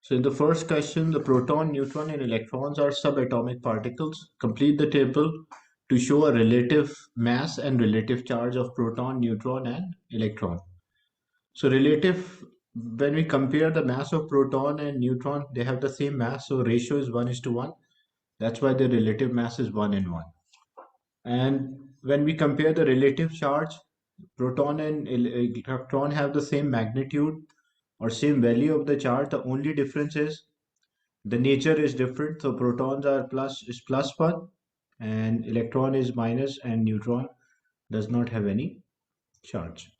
So in the first question, the proton, neutron, and electrons are subatomic particles. Complete the table to show a relative mass and relative charge of proton, neutron, and electron. So relative, when we compare the mass of proton and neutron, they have the same mass, so ratio is 1:1. That's why the relative mass is 1 and 1. And when we compare the relative charge, proton and electron have the same magnitude or same value of the charge. The only difference is the nature is different. So protons are plus 1 and electron is minus, and neutron does not have any charge.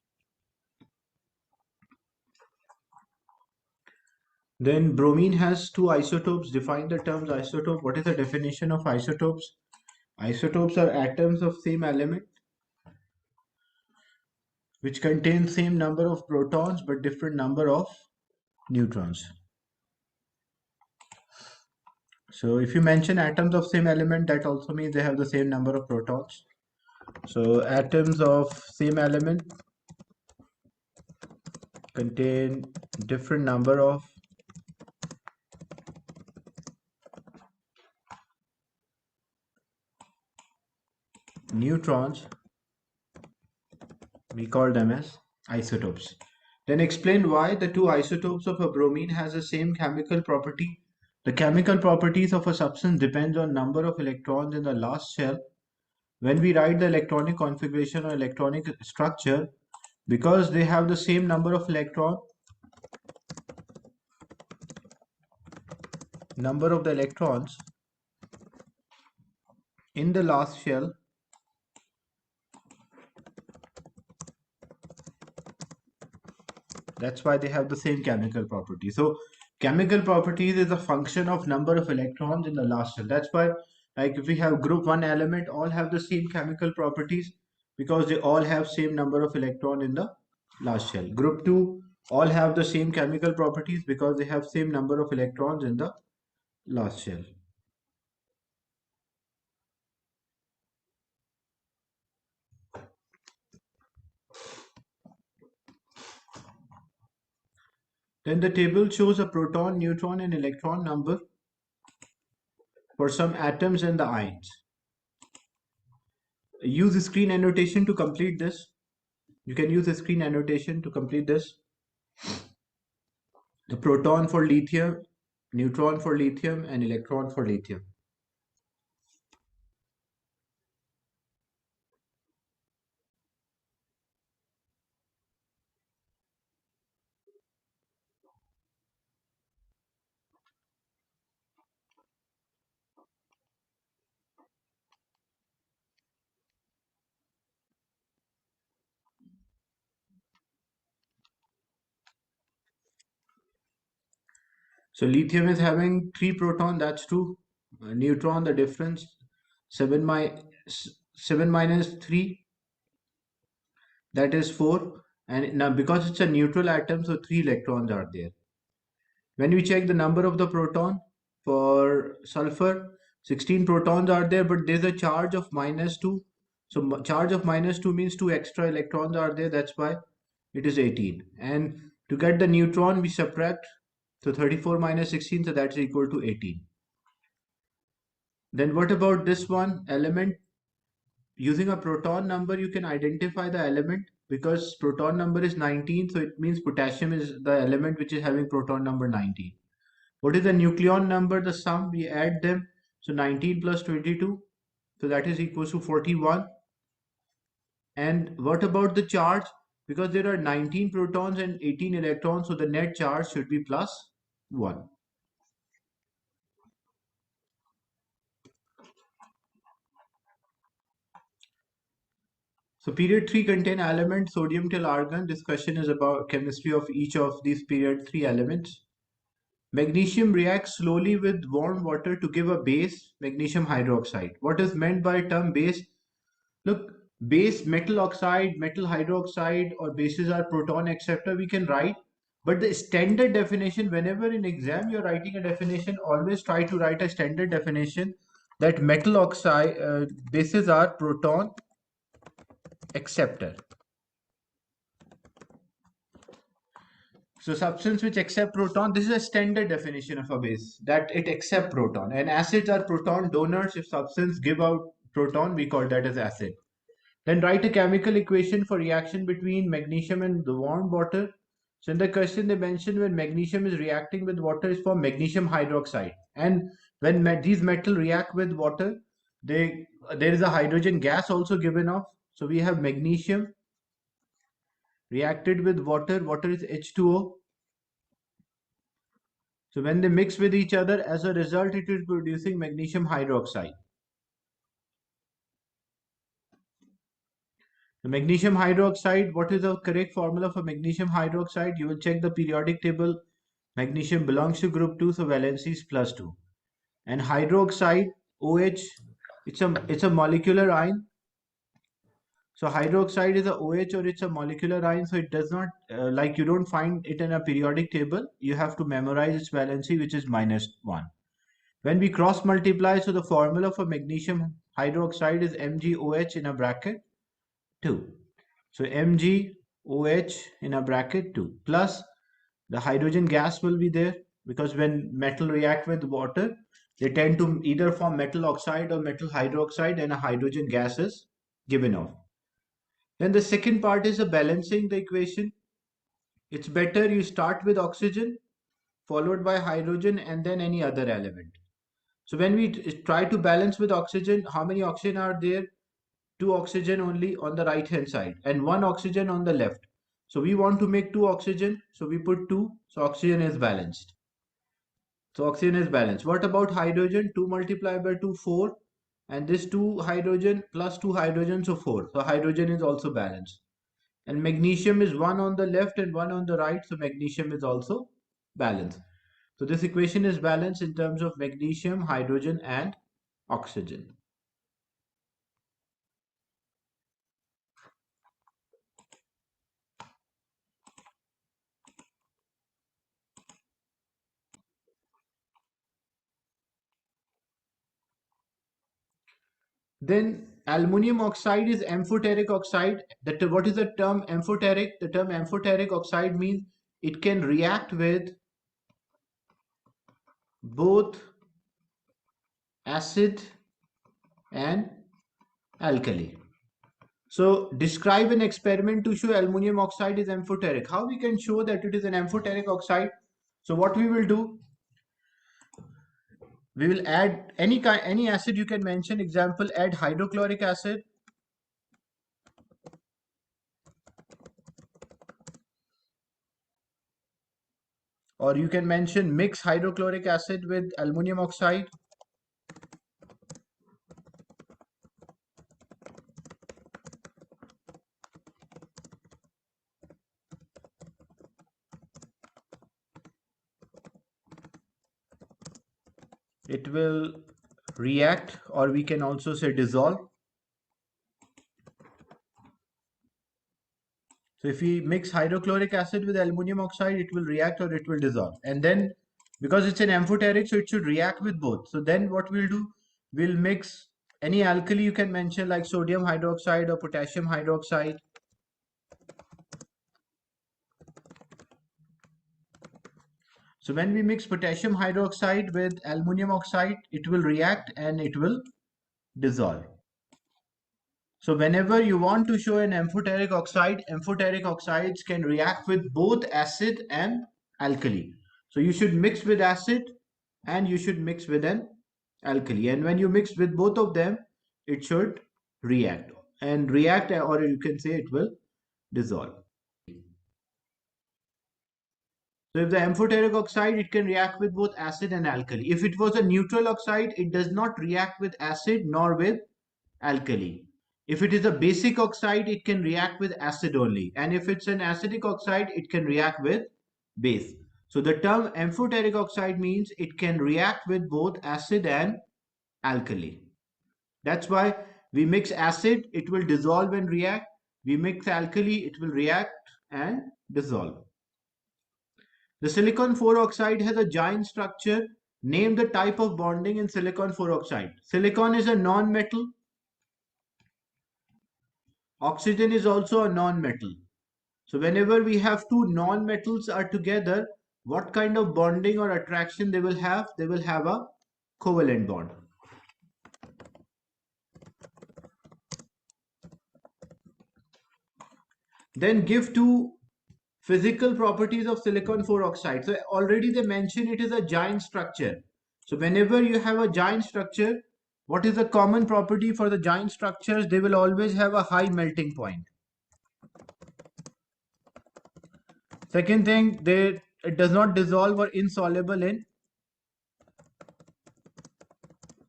Then bromine has two isotopes. Define the terms isotope. What is the definition of isotopes? Isotopes are atoms of same element which contain same number of protons but different number of neutrons. So if you mention atoms of same element, that also means they have the same number of protons. So atoms of same element contain different number of neutrons. We call them as isotopes. Then explain why the two isotopes of a bromine has the same chemical property. The chemical properties of a substance depends on number of electrons in the last shell. When we write the electronic configuration or electronic structure, because they have the same number of number of the electrons in the last shell, that's why they have the same chemical property. So chemical properties is a function of number of electrons in the last shell. That's why, like if we have group 1 element, all have the same chemical properties because they all have same number of electron in the last shell. Group 2 all have the same chemical properties because they have same number of electrons in the last shell. Then the table shows a proton, neutron, and electron number for some atoms and the ions. Use screen annotation to complete this. You can use the screen annotation to complete this. The proton for lithium, neutron for lithium, and electron for lithium. So lithium is having 3 proton, that's true. Neutron, the difference, 7 minus 3, that is 4. And now because it's a neutral atom, so 3 electrons are there. When we check the number of the proton for sulfur, 16 protons are there, but there's a charge of -2. So charge of -2 means 2 extra electrons are there. That's why it is 18. And to get the neutron, we subtract. So 34 minus 16, so that's equal to 18. Then what about this one element? Using a proton number, you can identify the element because proton number is 19. So it means potassium is the element which is having proton number 19. What is the nucleon number? The sum, we add them. So 19 plus 22. So that is equals to 41. And what about the charge? Because there are 19 protons and 18 electrons, so the net charge should be plus 1. So period 3 contain elements sodium till argon. This question is about chemistry of each of these period 3 elements. Magnesium reacts slowly with warm water to give a base, magnesium hydroxide. What is meant by term base? Look, base, metal oxide, metal hydroxide, or bases are proton acceptor, we can write. But the standard definition, whenever in exam you're writing a definition, always try to write a standard definition that metal oxide bases are proton acceptor. So substance which accept proton, this is a standard definition of a base, that it accept proton. And acids are proton donors. If substance give out proton, we call that as acid. Then write a chemical equation for reaction between magnesium and the warm water. So in the question they mentioned when magnesium is reacting with water is for magnesium hydroxide. And when these metal react with water, there is a hydrogen gas also given off. So we have magnesium reacted with water. Water is H2O. So when they mix with each other, as a result, it is producing magnesium hydroxide. The magnesium hydroxide, what is the correct formula for magnesium hydroxide? You will check the periodic table. Magnesium belongs to group 2, so valency is +2. And hydroxide, OH, it's a molecular ion. So hydroxide is a OH or it's a molecular ion, so it does not, like you don't find it in a periodic table. You have to memorize its valency, which is -1. When we cross multiply, so the formula for magnesium hydroxide is MgOH in a bracket 2. So MgOH in a bracket 2 plus the hydrogen gas will be there, because when metal react with water, they tend to either form metal oxide or metal hydroxide, and a hydrogen gas is given off. Then the second part is the balancing the equation. It's better you start with oxygen followed by hydrogen and then any other element. So when we try to balance with oxygen, how many oxygen are there? 2 oxygen only on the right hand side and 1 oxygen on the left. So we want to make 2 oxygen. So we put 2. So oxygen is balanced. So oxygen is balanced. What about hydrogen? 2 multiplied by 2, 4. And this 2 hydrogen plus 2 hydrogen, so 4. So hydrogen is also balanced. And magnesium is 1 on the left and 1 on the right. So magnesium is also balanced. So this equation is balanced in terms of magnesium, hydrogen and oxygen. Then aluminum oxide is amphoteric oxide. What is the term amphoteric? The term amphoteric oxide means it can react with both acid and alkali. So describe an experiment to show aluminum oxide is amphoteric. How we can show that it is an amphoteric oxide? So what we will do, we will add any acid you can mention. Example, add hydrochloric acid, or you can mention mix hydrochloric acid with aluminum oxide. It will react, or we can also say dissolve. So if we mix hydrochloric acid with aluminum oxide, it will react or it will dissolve. And then because it's an amphoteric, so it should react with both. So then what we'll do, we'll mix any alkali you can mention, like sodium hydroxide or potassium hydroxide. So when we mix potassium hydroxide with aluminum oxide, it will react and it will dissolve. So whenever you want to show an amphoteric oxides can react with both acid and alkali. So you should mix with acid and you should mix with an alkali. And when you mix with both of them, it should react. And react, or you can say it will dissolve. So if the amphoteric oxide, it can react with both acid and alkali. If it was a neutral oxide, it does not react with acid nor with alkali. If it is a basic oxide, it can react with acid only. And if it's an acidic oxide, it can react with base. So the term amphoteric oxide means it can react with both acid and alkali. That's why we mix acid, it will dissolve and react. We mix alkali, it will react and dissolve. The silicon 4 oxide has a giant structure. Name the type of bonding in silicon 4 oxide. Silicon is a non-metal. Oxygen is also a non-metal. So whenever we have two non-metals are together, what kind of bonding or attraction they will have? They will have a covalent bond. Then give two physical properties of silicon 4 oxide. So already they mentioned it is a giant structure. So whenever you have a giant structure, what is the common property for the giant structures? They will always have a high melting point. Second thing, it does not dissolve or insoluble in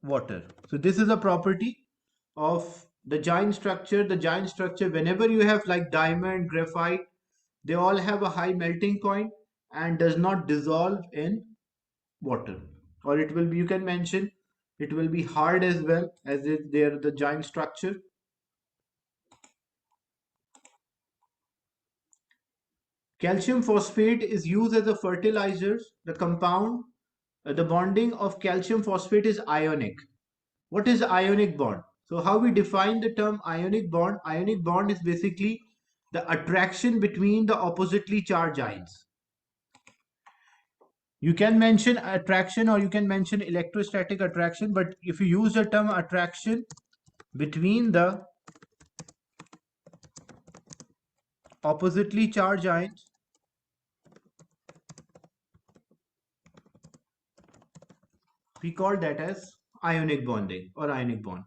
water. So this is a property of the giant structure. The giant structure, whenever you have like diamond, graphite, they all have a high melting point and does not dissolve in water. Or it will be, you can mention, it will be hard as well, as if they are the giant structure. Calcium phosphate is used as a fertilizer. The compound, the bonding of calcium phosphate is ionic. What is ionic bond? So how we define the term ionic bond? Ionic bond is basically the attraction between the oppositely charged ions. You can mention attraction or you can mention electrostatic attraction, but if you use the term attraction between the oppositely charged ions, we call that as ionic bonding or ionic bond.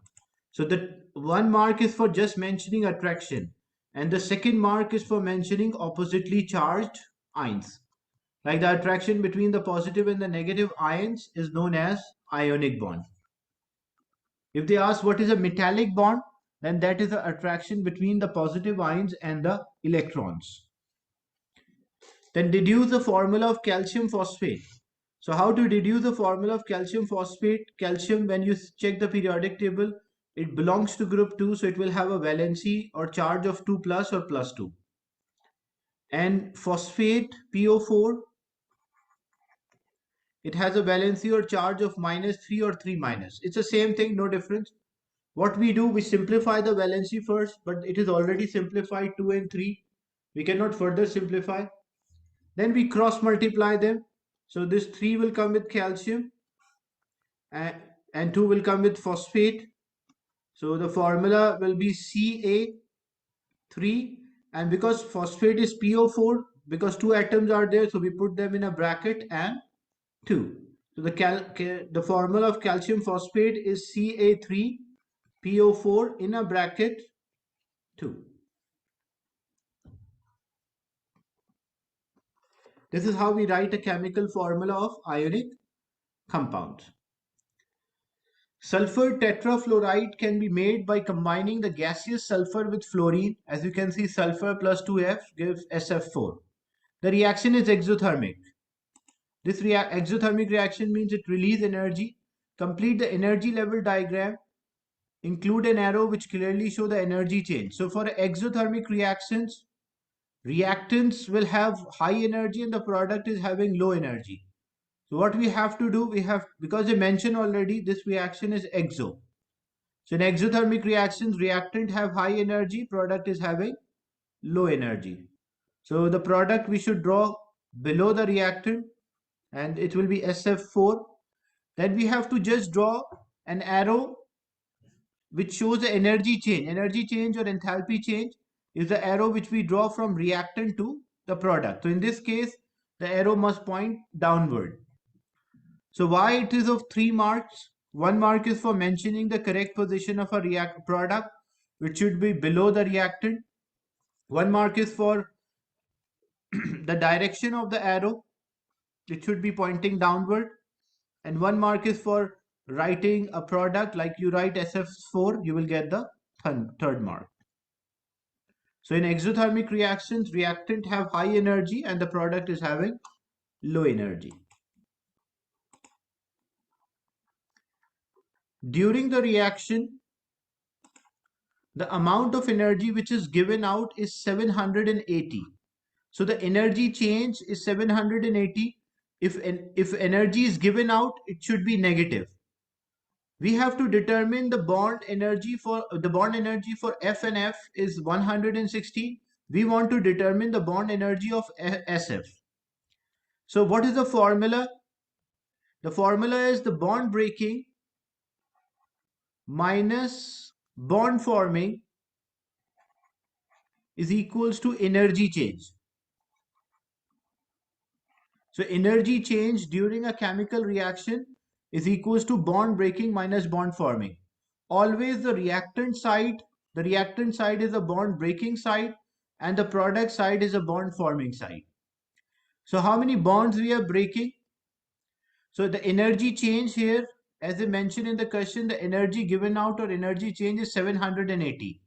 So the one mark is for just mentioning attraction, and the second mark is for mentioning oppositely charged ions. Like the attraction between the positive and the negative ions is known as ionic bond. If they ask what is a metallic bond, then that is the attraction between the positive ions and the electrons. Then deduce the formula of calcium phosphate. So how to deduce the formula of calcium phosphate? Calcium, when you check the periodic table, it belongs to group 2, so it will have a valency or charge of 2 plus or plus 2. And phosphate, PO4, it has a valency or charge of minus 3 or 3 minus. It's the same thing, no difference. What we do, we simplify the valency first, but it is already simplified 2 and 3. We cannot further simplify. Then we cross multiply them. So this 3 will come with calcium and 2 will come with phosphate. So the formula will be Ca3, and because phosphate is PO4, because two atoms are there, so we put them in a bracket and 2. So the formula of calcium phosphate is Ca3PO4 in a bracket 2. This is how we write a chemical formula of ionic compounds. Sulfur tetrafluoride can be made by combining the gaseous sulfur with fluorine. As you can see, sulfur plus 2F gives SF4. The reaction is exothermic. This exothermic reaction means it releases energy. Complete the energy level diagram. Include an arrow which clearly show the energy change. So for exothermic reactions, reactants will have high energy and the product is having low energy. So what we have to do, because I mentioned already, this reaction is exo. So in exothermic reactions, reactant have high energy, product is having low energy. So the product we should draw below the reactant and it will be SF4. Then we have to just draw an arrow which shows the energy change. Energy change or enthalpy change is the arrow which we draw from reactant to the product. So in this case, the arrow must point downward. So why it is of 3 marks? 1 mark is for mentioning the correct position of a product, which should be below the reactant. 1 mark is for the direction of the arrow. It should be pointing downward. And 1 mark is for writing a product, like you write SF4, you will get the third mark. So in exothermic reactions, reactant have high energy and the product is having low energy. During the reaction, the amount of energy which is given out is 780. So the energy change is 780. If energy is given out, it should be negative. We have to determine the bond energy for F and F is 160. We want to determine the bond energy of SF. So what is the formula? The formula is the bond breaking minus bond forming is equals to energy change. So energy change during a chemical reaction is equals to bond breaking minus bond forming. Always the reactant side is a bond breaking side and the product side is a bond forming side. So how many bonds we are breaking? So the energy change here, as I mentioned in the question, the energy given out or energy change is 780.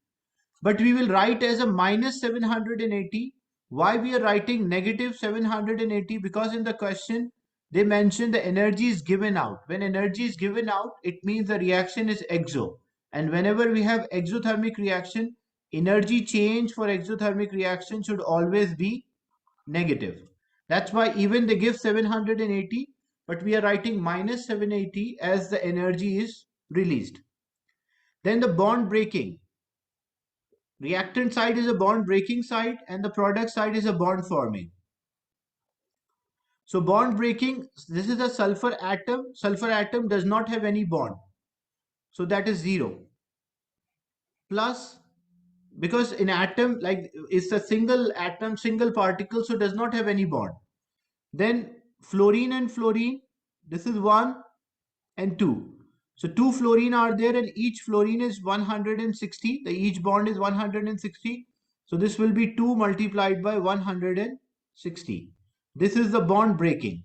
But we will write as a minus 780. Why we are writing negative 780? Because in the question, they mentioned the energy is given out. When energy is given out, it means the reaction is exo. And whenever we have exothermic reaction, energy change for exothermic reaction should always be negative. That's why even they give 780, but we are writing minus 780 as the energy is released. Then the bond breaking. Reactant side is a bond breaking side and the product side is a bond forming. So bond breaking, this is a sulfur atom. Sulfur atom does not have any bond. So that is 0. Plus, because in atom, like it's a single atom, single particle, so does not have any bond. Then fluorine and fluorine, this is 1 and 2. So 2 fluorine are there and each fluorine is 160. The each bond is 160. So this will be 2 multiplied by 160. This is the bond breaking.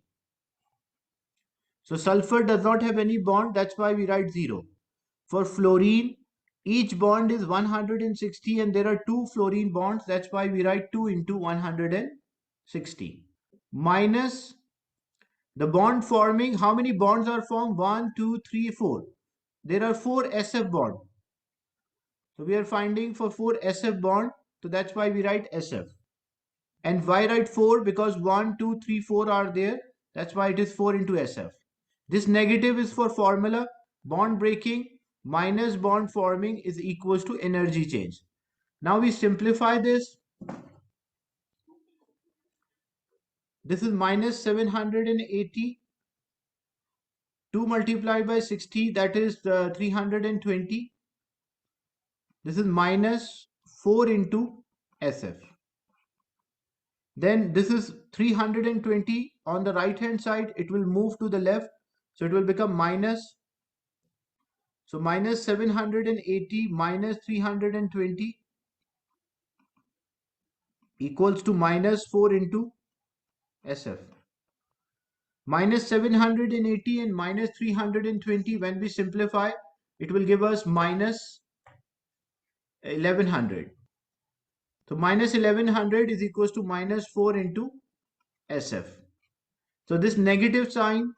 So sulfur does not have any bond. That's why we write 0. For fluorine, each bond is 160 and there are 2 fluorine bonds. That's why we write 2 into 160. Minus the bond forming, how many bonds are formed? 1, 2, 3, 4. There are 4 SF bonds. So we are finding for 4 SF bond. So that's why we write SF. And why write 4? Because 1, 2, 3, 4 are there. That's why it is 4 into SF. This negative is for formula. Bond breaking minus bond forming is equals to energy change. Now we simplify this. This is minus 780. 2 multiplied by 60, that is 320. This is minus 4 into SF. Then this is 320 on the right hand side. It will move to the left. So it will become minus. So minus 780 minus 320 equals to minus 4 into SF. Minus 780 and minus 320, when we simplify, it will give us minus 1100. So minus 1100 is equals to minus 4 into SF. So this negative sign,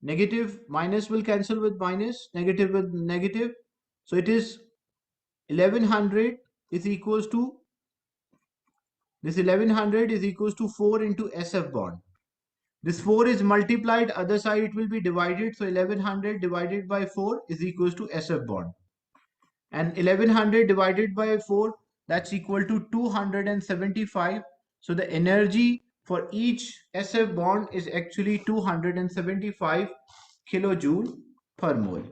negative minus will cancel with minus, negative with negative. So it is 1100 is equals to, this 1100 is equals to 4 into SF bond. This 4 is multiplied, other side it will be divided. So 1100 divided by 4 is equals to SF bond. And 1100 divided by 4, that's equal to 275. So the energy for each SF bond is actually 275 kilojoule per mole.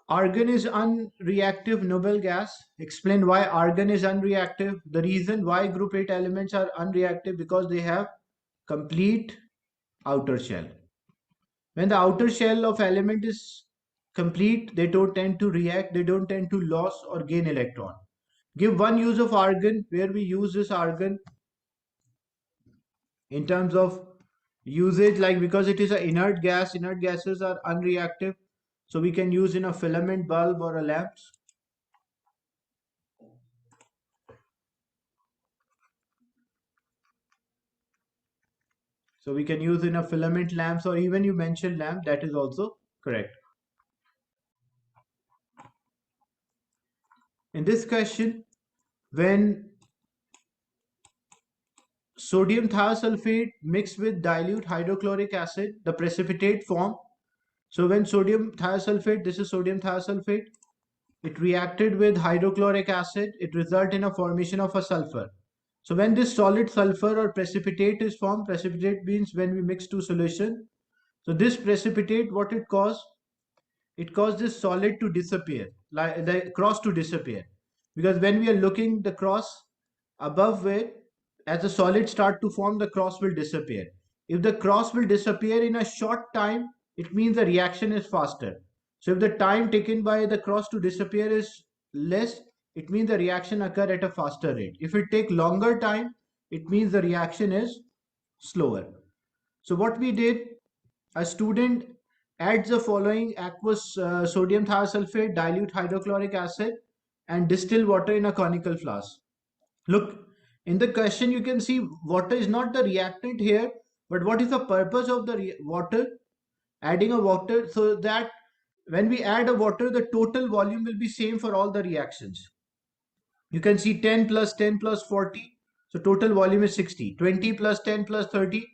Argon is unreactive noble gas. Explain why argon is unreactive. The reason why group 8 elements are unreactive because they have complete outer shell. When the outer shell of element is complete, they don't tend to react, they don't tend to lose or gain electron. Give one use of argon where we use this argon in terms of usage, like because it is an inert gas, inert gases are unreactive. So we can use in a filament bulb or a lamps. So we can use in a filament lamps or even you mentioned lamp, that is also correct. In this question, when sodium thiosulfate mixed with dilute hydrochloric acid, the precipitate form. So when sodium thiosulfate, this is sodium thiosulfate, it reacted with hydrochloric acid, it resulted in a formation of a sulfur. So when this solid sulfur or precipitate is formed, precipitate means when we mix two solution. So this precipitate, what it caused? It caused this solid to disappear, like the cross to disappear. Because when we are looking the cross above it, as the solid start to form, the cross will disappear. If the cross will disappear in a short time, it means the reaction is faster. So if the time taken by the cross to disappear is less, it means the reaction occur at a faster rate. If it take longer time, it means the reaction is slower. So what we did, a student adds the following aqueous sodium thiosulfate, dilute hydrochloric acid, and distilled water in a conical flask. Look, in the question you can see water is not the reactant here, but what is the purpose of the water? Adding a water so that when we add a water, the total volume will be same for all the reactions. You can see 10 plus 10 plus 40. So total volume is 60. 20 plus 10 plus 30.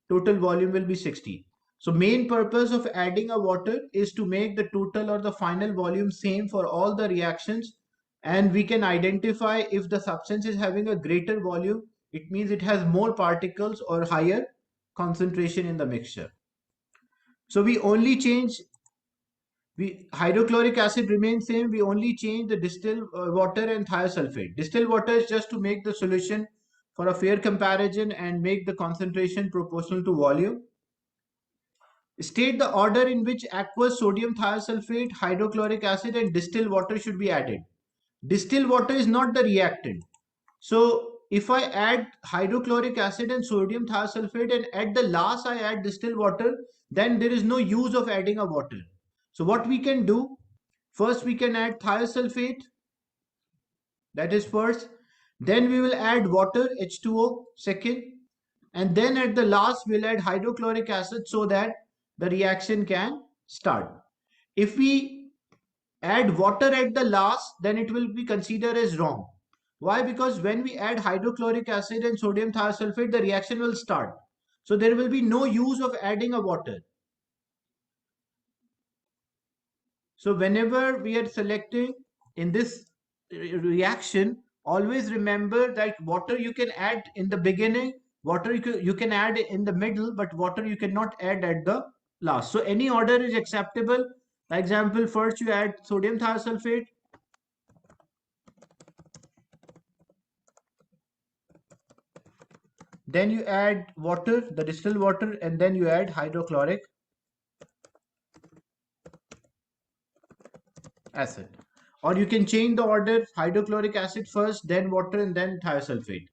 Total volume will be 60. So main purpose of adding a water is to make the total or the final volume same for all the reactions. And we can identify if the substance is having a greater volume, it means it has more particles or higher concentration in the mixture. So we only change, hydrochloric acid remains same, we only change the distilled water and thiosulfate. Distilled water is just to make the solution for a fair comparison and make the concentration proportional to volume. State the order in which aqueous sodium thiosulfate, hydrochloric acid and distilled water should be added. Distilled water is not the reactant. So if I add hydrochloric acid and sodium thiosulfate and at the last I add distilled water, then there is no use of adding a water. So what we can do, first we can add thiosulfate, that is first. Then we will add water, H2O, second. And then at the last we'll add hydrochloric acid so that the reaction can start. If we add water at the last, then it will be considered as wrong. Why? Because when we add hydrochloric acid and sodium thiosulfate, the reaction will start. So there will be no use of adding a water. So whenever we are selecting in this reaction, always remember that water you can add in the beginning, water you can add in the middle, but water you cannot add at the last. So any order is acceptable. For example, first you add sodium thiosulfate, then you add water, the distilled water, and then you add hydrochloric acid. Or you can change the order, hydrochloric acid first, then water, and then thiosulfate.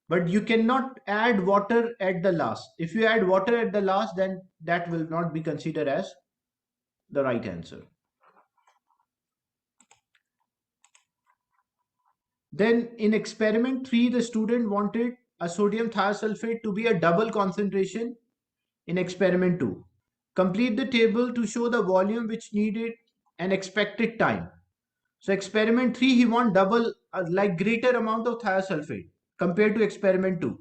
But you cannot add water at the last. If you add water at the last, then that will not be considered as the right answer. Then in experiment 3, the student wanted a sodium thiosulfate to be a double concentration in experiment 2. Complete the table to show the volume which needed and expected time. So experiment 3, he want double, like greater amount of thiosulfate compared to experiment 2.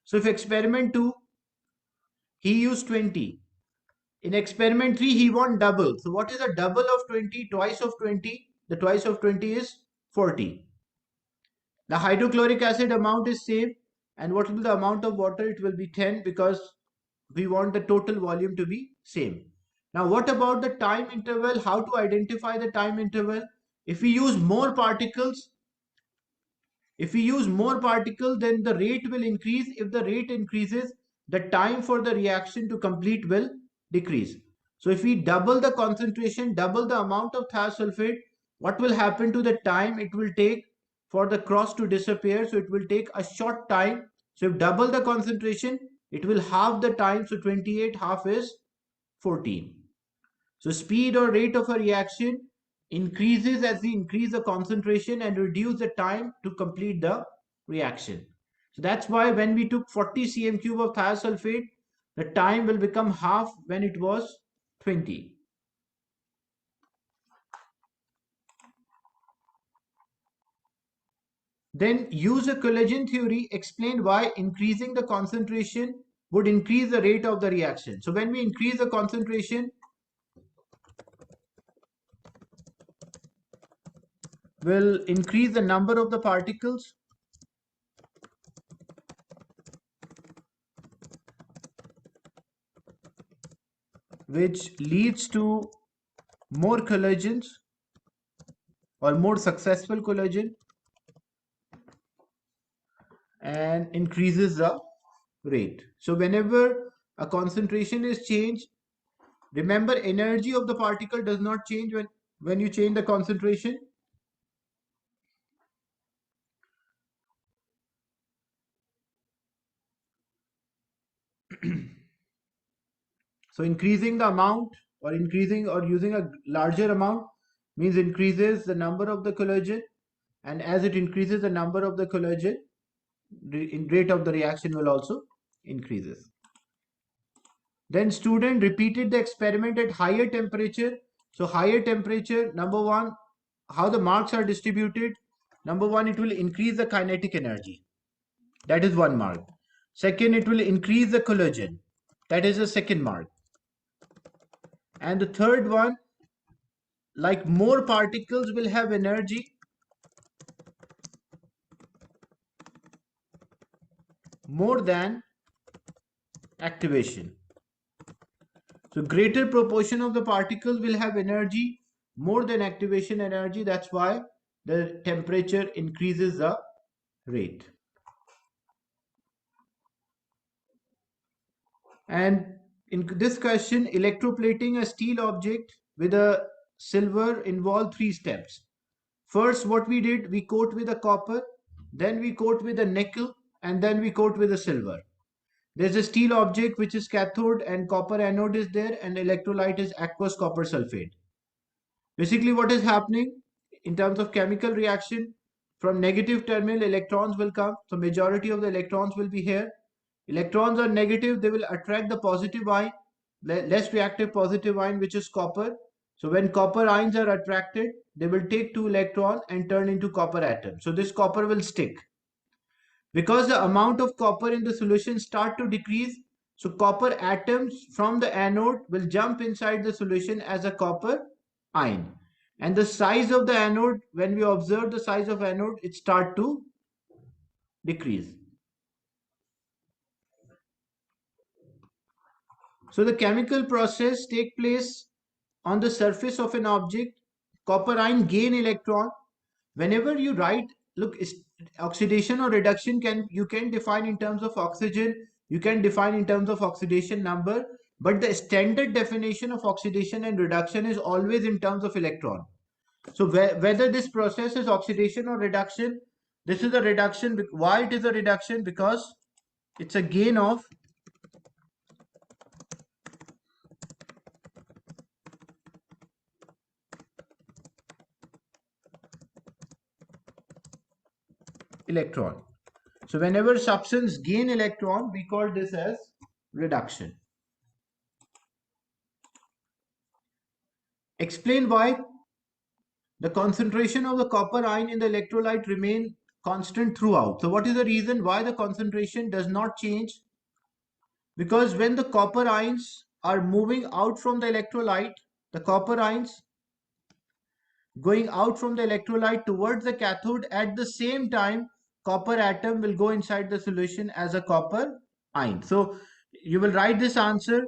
So if experiment 2, he used 20. In experiment 3, he want double. So what is a double of 20? Twice of 20. The twice of 20 is 40. The hydrochloric acid amount is same. And what will be the amount of water? It will be 10 because we want the total volume to be same. Now what about the time interval? How to identify the time interval? If we use more particles, then the rate will increase. If the rate increases, the time for the reaction to complete will decrease. So if we double the concentration, double the amount of thiosulfate, what will happen to the time it will take for the cross to disappear? So it will take a short time. So if double the concentration, it will halve the time. So 28 half is 14. So speed or rate of a reaction increases as we increase the concentration and reduce the time to complete the reaction. So that's why when we took 40 cm cube of thiosulfate, the time will become half when it was 20. Then use a collision theory, explain why increasing the concentration would increase the rate of the reaction. So when we increase the concentration, will increase the number of the particles, which leads to more collisions or more successful collision, and increases the rate. So whenever a concentration is changed, remember energy of the particle does not change when you change the concentration. So increasing the amount or increasing or using a larger amount means increases the number of the collision, and as it increases the number of the collision, the rate of the reaction will also increases. Then student repeated the experiment at higher temperature. So higher temperature, number one, how the marks are distributed. Number one, it will increase the kinetic energy. That is one mark. Second, it will increase the collision. That is the second mark. And the third one, like more particles will have energy, more than activation. So greater proportion of the particles will have energy more than activation energy. That's why the temperature increases the rate. And in this question, electroplating a steel object with a silver involved three steps. First, what we did, we coat with a copper, then we coat with a nickel, and then we coat with a silver. There's a steel object which is cathode and copper anode is there, and electrolyte is aqueous copper sulfate. Basically, what is happening in terms of chemical reaction, from negative terminal electrons will come. So majority of the electrons will be here. Electrons are negative, they will attract the positive ion, less reactive positive ion, which is copper. So when copper ions are attracted, they will take two electrons and turn into copper atoms. So this copper will stick. Because the amount of copper in the solution start to decrease, so copper atoms from the anode will jump inside the solution as a copper ion. And the size of the anode, when we observe the size of anode, it start to decrease. So the chemical process take place on the surface of an object. Copper ion gain electron. Whenever you write, look, oxidation or reduction you can define in terms of oxygen, you can define in terms of oxidation number, but the standard definition of oxidation and reduction is always in terms of electron. So whether this process is oxidation or reduction, this is a reduction. Why it is a reduction? Because it's a gain of electron. So whenever substance gain electron, we call this as reduction. Explain why the concentration of the copper ion in the electrolyte remain constant throughout. So what is the reason why the concentration does not change? Because when the copper ions are moving out from the electrolyte, the copper ions going out from the electrolyte towards the cathode, at the same time copper atom will go inside the solution as a copper ion. So you will write this answer.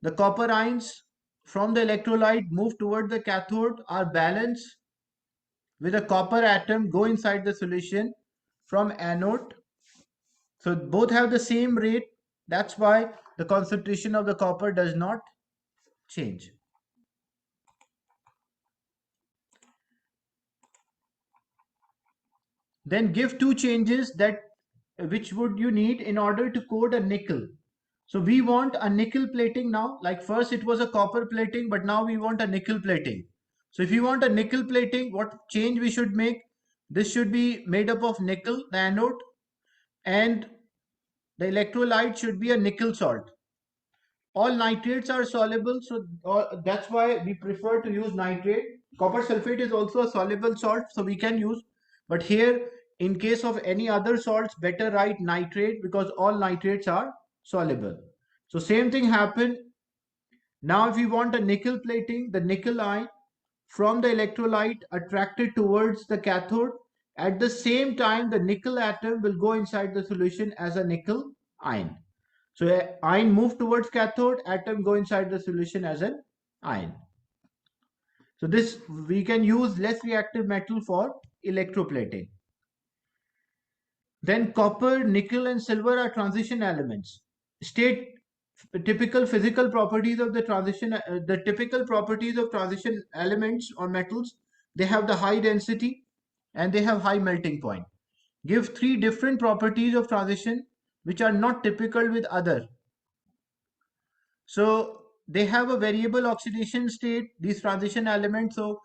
The copper ions from the electrolyte move toward the cathode are balanced with a copper atom go inside the solution from anode. So both have the same rate. That's why the concentration of the copper does not change. Then give two changes that which would you need in order to code a nickel. So we want a nickel plating now. Like first it was a copper plating, but now we want a nickel plating. So if you want a nickel plating, what change we should make? This should be made up of nickel, the anode, and the electrolyte should be a nickel salt. All nitrates are soluble, so that's why we prefer to use nitrate. Copper sulfate is also a soluble salt, so we can use. But here In case of any other salts, better write nitrate because all nitrates are soluble. So same thing happened. Now if we want a nickel plating, the nickel ion from the electrolyte attracted towards the cathode. At the same time, the nickel atom will go inside the solution as a nickel ion. So ion move towards cathode, atom go inside the solution as an ion. So this we can use less reactive metal for electroplating. Then copper, nickel and silver are transition elements. State typical physical properties of the transition, the typical properties of transition elements or metals. They have the high density and they have high melting point. Give three different properties of transition which are not typical with other. So they have a variable oxidation state, these transition elements, so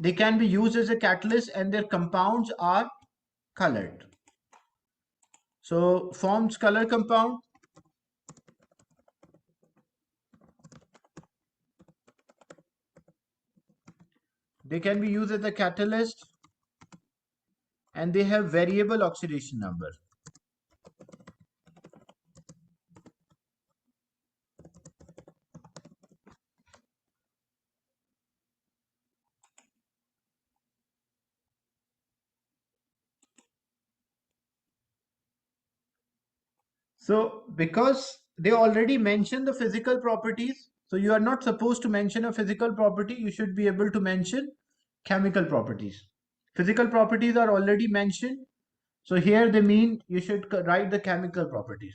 they can be used as a catalyst and their compounds are colored. So forms color compound. They can be used as a catalyst and they have variable oxidation number. So because they already mention the physical properties, so you are not supposed to mention a physical property, you should be able to mention chemical properties. Physical properties are already mentioned. So here they mean you should write the chemical properties.